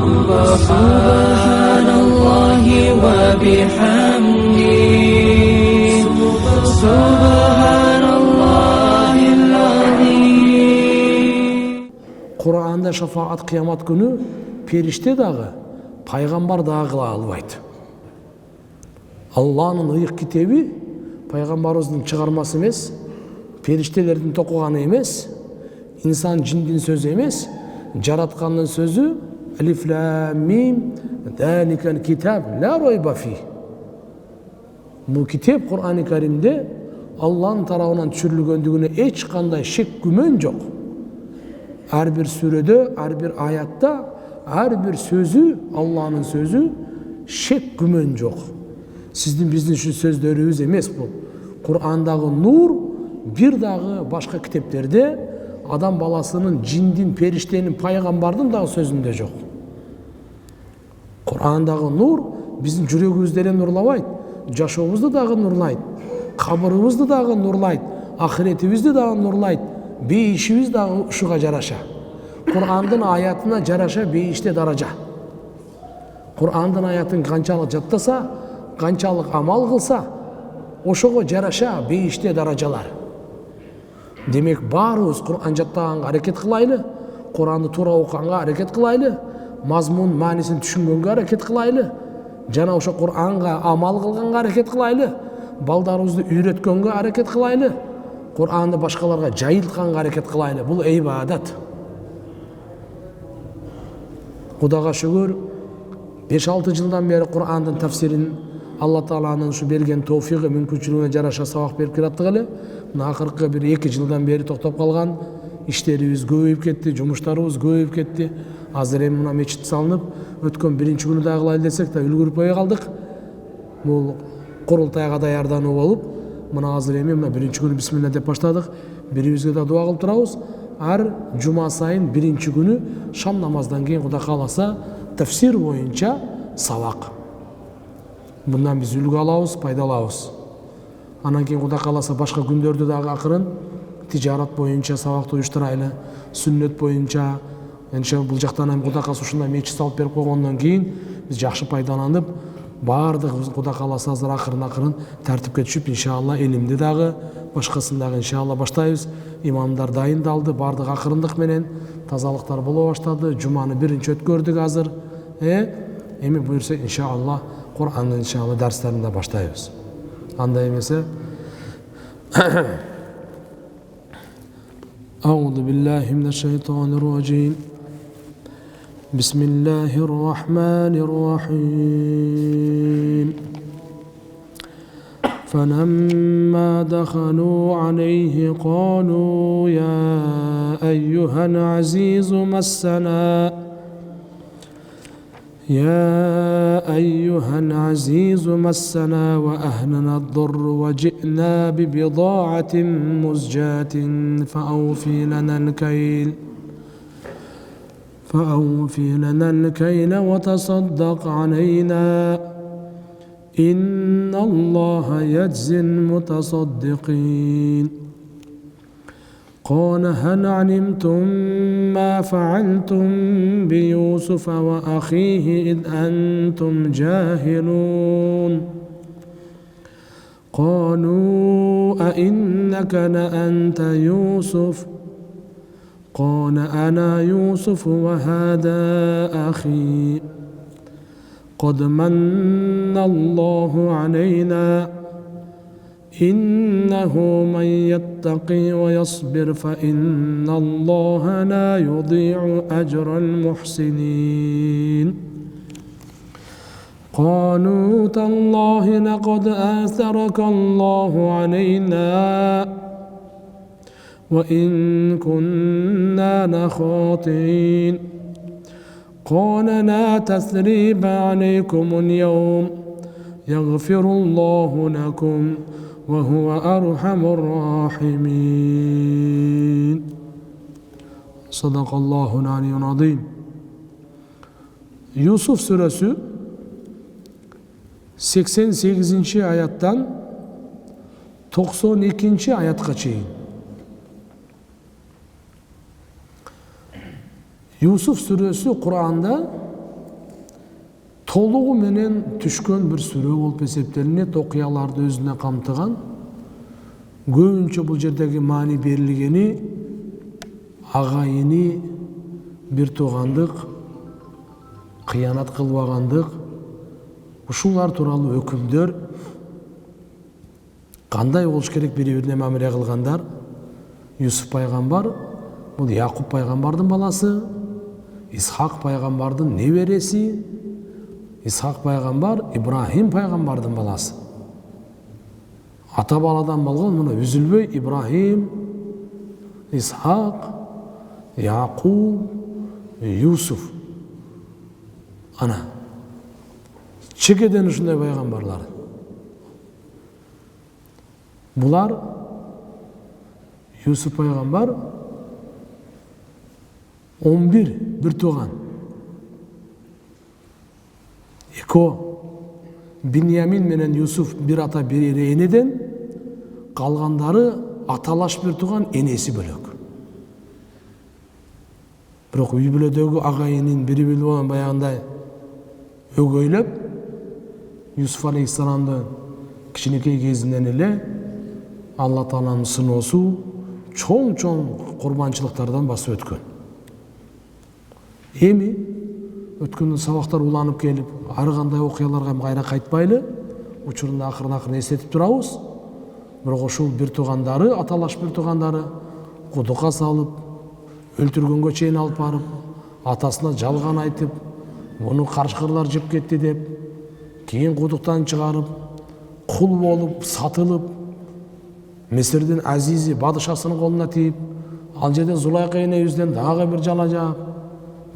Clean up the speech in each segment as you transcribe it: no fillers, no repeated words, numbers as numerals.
Subhanallahi wa bihamdi. Subhanallahil azim. Kur'an'da şefaat kıyamet günü perişte dağı, paygambar dağı kıla albaydı. Allah'ın ıyık kitebi paygambarımızın çıkarması emez, periştelerin tokuğanı emez, insan cindin sözü emez, jaratkanın sözü Elif Lam Mim Zalikel kitab la rayba fih. Bu kitap Kur'an-ı Kerim'de Allah'ın tarafından düşürülgöndüğüne hiç kanday şek gümen yok. Her bir surede, her bir ayatta, her bir sözü Allah'ın sözü şek gümen yok. Sizin bizden şu sözleriniz emez bu. Kur'an'daki nur bir dağı başka kitaplarda adam balasının, cindin, periştenin, paygambardın dağı sözünde yok. Kur'an'daki nur bizim yüreğimizden nurlamaydı. Yaşamımızda dağı nurlaydı. Kabırımızda dağı nurlaydı. Ahiretimizde dağı nurlaydı. Beyişimiz dağı ışığa jaraşa. Kur'an'ın ayatına jaraşa beyişte daraja. Kur'an'ın ayatın kançalık jattasa, kançalık amal kılsa, oşoğa jaraşa beyişte darajalar. Demek barыбыз Kur'an jattаганга hareket kılaylı, Kur'an'ı toora okuганга hareket kılaylı, mazmun manisini düşüngөнгө hareket kılaylı, jana ошо Kur'an'ga amal kılганга hareket kılaylı, balдарыбызды үйрөткөнгө hareket kılaylı, Kur'an'ı başkalarga jayıltганга hareket kılaylı. Бұл ibadat. Kudaga şükür 5-6 жылдан beri Kur'an'ın tafsirin Allah Taala'nın şu bergen tawfiqi mümkünçülüğüne jaraşa sabak berip kirattık ele. Mına akırkı 1-2 жылдан beri toktop kalgan işlerimiz көбөйүп ketти, жумуштарыбыз көбөйүп ketти. Азыр эми мына мечит салынып, өткөн 1-чи күнү да кылайлы десек да үлгүрпөй калдык. Бул курултайга даярдануу болуп, мына азыр эми мына 1-чи күнү бисмилла деп баштадык. Бирибизге да дуа кылып турабыз. Ар жума сайын 1-чи күнү шам намаздан кийин Кудай кааласа тафсир боюнча сабак. Bundan biz үлгү алабыз, пайдалабыз. Анан кийин Кудай кааласа башка күндөрдө дагы акырын тижарат боюнча сабакты уюштурайлы, сүннөт боюнча. Иншалла бул жактан эми Кудай кааласа ушундай мечит салып берип койгондон кийин биз жакшы пайдаланып, баардыгыбыз Кудай кааласа азыр акырын тартипке түшүп, иншалла элимди дагы, башкасын дагы иншалла баштайбыз. Имамдар дайындалды, баардык акырындык менен тазалыктар боло баштады. Жуманы биринчи өткөрдүк азыр. Эми буюрса иншалла Kur'an'ın inşallah derslerinde başlayıyoruz. Anda emese Euzu billahi mineşşeytanirracim. Bismillahirrahmanirrahim. فَلَمَّا دَخَلُوا عَلَيْهِ قَالُوا يَا أَيُّهَا الْعَزِيزُ مسنا وأهلنا الضر وجئنا ببضاعة مزجاة فأوفي لنا الكيل وتصدق علينا إن الله يجزي المتصدقين قال هل علمتم ما فعلتم بيوسف وأخيه إذ أنتم جاهلون قالوا أئنك لأنت يوسف قال أنا يوسف وهذا أخي قد من الله علينا إنه من يتقي ويصبر فإن الله لا يضيع أجر المحسنين قالوا تالله لقد آثرك الله علينا وإن كنا لخاطئين قال لا تثريب عليكم اليوم يغفر الله لكم وهو أرحم الراحمين صدق الله العلي العظيم. Yusuf suresi 88. ayattan 92. ayatga чейин. Yusuf suresi Kur'an'da толугу менен түшкөн бир сүрө болуп эсептелинет, окуяларды өзүнө камтыган. Көбүнчө бул жердеги маани берилгени агайыны бир туугандык, кыянат кылбагандык, ушулар тууралуу өкүмдөр кандай болуш керек бири-бирине мамиле кылгандар. Юсуф пайгамбар бул Якуб пайгамбардын баласы, Исхак пайгамбардын небереси, Исхак пайгамбар Ибрахим пайгамбардын баласы. Ата баладан болгон мына үзүлбөй Ибрахим, Исхак, Якуб, Юсуф. Ана чекеден ушундай пайгамбарлар. Булар Юсуф пайгамбар 11 бир тууган. Биньямин менен Юсуф бир ата бир энеден, калгандары аталаш бир тууган, энеси бөлөк. Бирок үй бүлөдөгү агайынын бири-бири болгон баягындай өгөйлөп, Юсуф алейхиссаламдын кичинекей кезинен эле Алла Тааланын сыноосу чоң курбанчылыктардан басып өткөн. Эми өткөндө сабактар уланып келип, ары кандай окуяларга кайра кайтпайлы, учурунда акырын эстетип турабыз. Бирок ошол бир туугандары, аталаш бир туугандары кудукка салып, өлтүргөнгө чейин алып барып, атасына жалган айтып, муну карышкырлар жеп кетти деп, кийин кудуктан чыгарып, кул болуп, сатылып, Мисирдин азизи падышасынын колуна тийип, ал жерден Зулайка энебизден дагы бир жала жаап,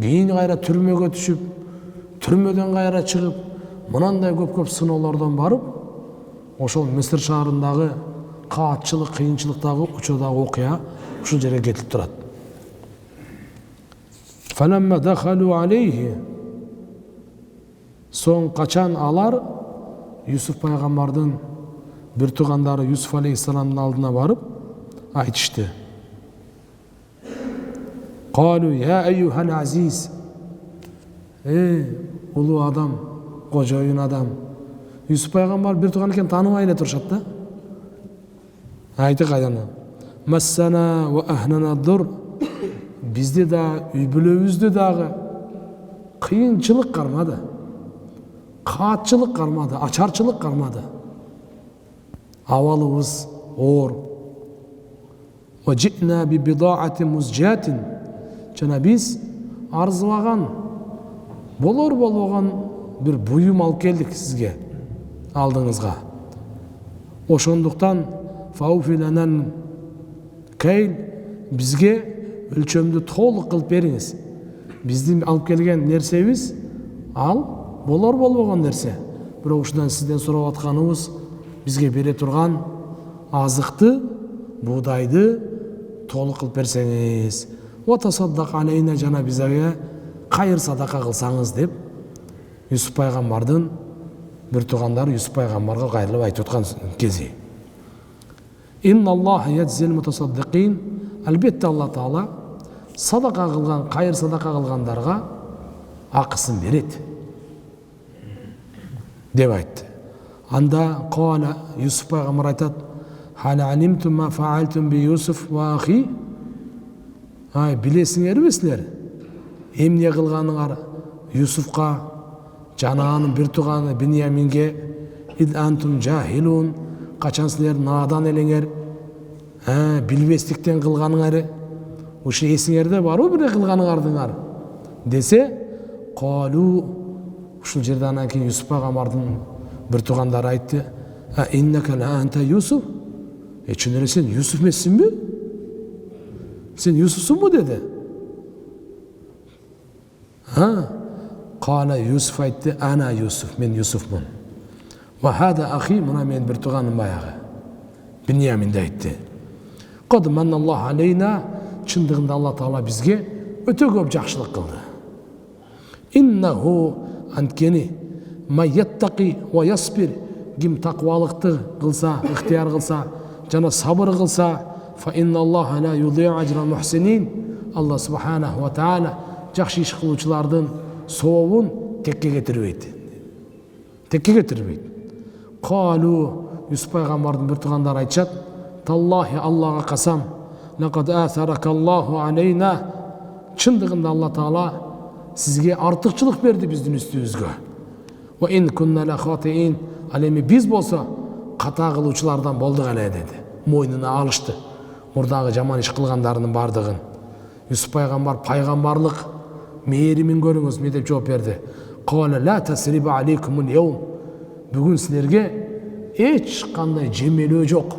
кийин кайра түрмөгө түшүп, түрмөдөн кайра чыгып, мынандай көп сыноолордон барып, ошол Мисир шаарындагы каатчылык, кыйынчылыктагы учурдагы окуя ушул жерге кетип турат. Фаламма дахалу алейхи, соң качан алар Юсуф пайгамбардын бир туугандары Юсуф алейхиссаламдын алдына барып айтышты. Калу я айюхал азиз, улуу адам, кожоюн адам. Юсуф пайгамбар бир тууган экен, тааныбай эле турушат да. Айты кайдана. Массана ва ахнана дур, бизди да, үй бүлөбүздү дагы кыйынчылык кармады, каатчылык кармады, ачарчылык кармады. Авалыбыз оор. Ва житна би бидаатин музжатин, жана биз арзыбаган, болор болбогон бир буюм алып келдик сизге, алдыңызга. Ошондуктан фауфиланан кейл, бизге өлчөмдү толук кылып бериңиз. Биздин алып келген нерсебиз ал болор болбогон нерсе. Бирок ушундан сизден сурап атканыбыз бизге бере турган азыкты, буудайды толук кылып берсеңиз. Ва тасаддак алейна, жана бизге кайыр садака кылсаңыз деп Юсуф пайгамбардын бир туугандары Юсуф пайгамбарга кайрылып айтып аткан кези. Инна Аллаха яджзил мутасаддикин, албетте Алла Таала садака кылган, кайыр садака кылгандарга акысын берет деп айтты. Анда кала Юсуф пайгамбар айтат: "Хала алимтум ма фаалтум би Юсуф ва ахи?" Билесиңерби силер эмне кылганыңар Юсуфка жана анын бир тууганы Биньяминге? Ид антум жахилун, качан силер надан элеңер, билбестиктен кылганыңар, ушу эсиңерде барбы бир кылганыңардыңар десе, калу, ушул жерде анан кийин Юсуф пайгамбардын бир туугандары айтты: "Иннака ла анта Юсуф?" Чын эле сен Юсуф эмессиңби? Сен Юсуфсуңбу деди. Кала Юсуф айтты: "Ана Юсуф, мен Юсуфмун. Ва хада ахи, мына мен бир тууганым баягы Биньямин" айтты. Кад манналлаху алейна, чындыгында Алла Таала бизге өтө көп жакшылык кылды. Иннаху, анткени ма яттaqi ва ясбир, ким таквалыкты кылса, ыктыяр кылса, жана сабыр кылса, фа инналлаха ла юди'у ажра мухсинин, Алла субханаху ва таала жакшы иш кылуучулардын сообун текке кетирбейт. текке кетирбейт. Қалу, Юсуп пайғамбардың бір туғандары айтышат, таллахи, Аллаға қасам, лақад асаракаллаху алейна, шындығында Алла Таала сізге артықшылық берді біздің үстімізге. Ва ин кунна ла хатиин, ал эми біз болса қата қылушылардан болдық әле деді. Мойнына алышты мұрдағы жаман іш қылғандарының бардығын. Юсуп пайғамбар пайғамбарлық мейірімен көріңіз ме деп жауап берді. Қала ла тасриба алейкумул яум, бүгін сілерге ешқандай жемелеу жоқ.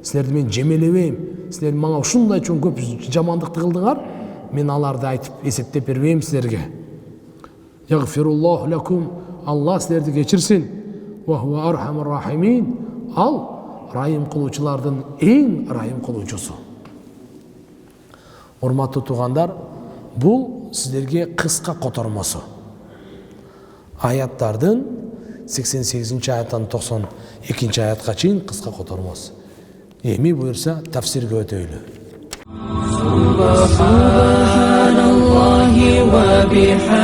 Сілерді мен жемелебеймін, сілер маңа ушундай чоң көп жамандықты қылдыңар, мен аларды айтып есептеп бербеймін сілерге. Яғфируллаху лакум, Алла сілерді кешірсін. Ва хуа архамур рахимин, ал райым қылушылардың ең райым қылушысы. Урматтуу туғандар, бұл сіздерге қысқа қотармасы. Аяттардың 88 аяттан 92 аятқа чейин қысқа қотармасы. Эми буйрса тафсирге өтөйлү. Subhanallah wa bihamdihi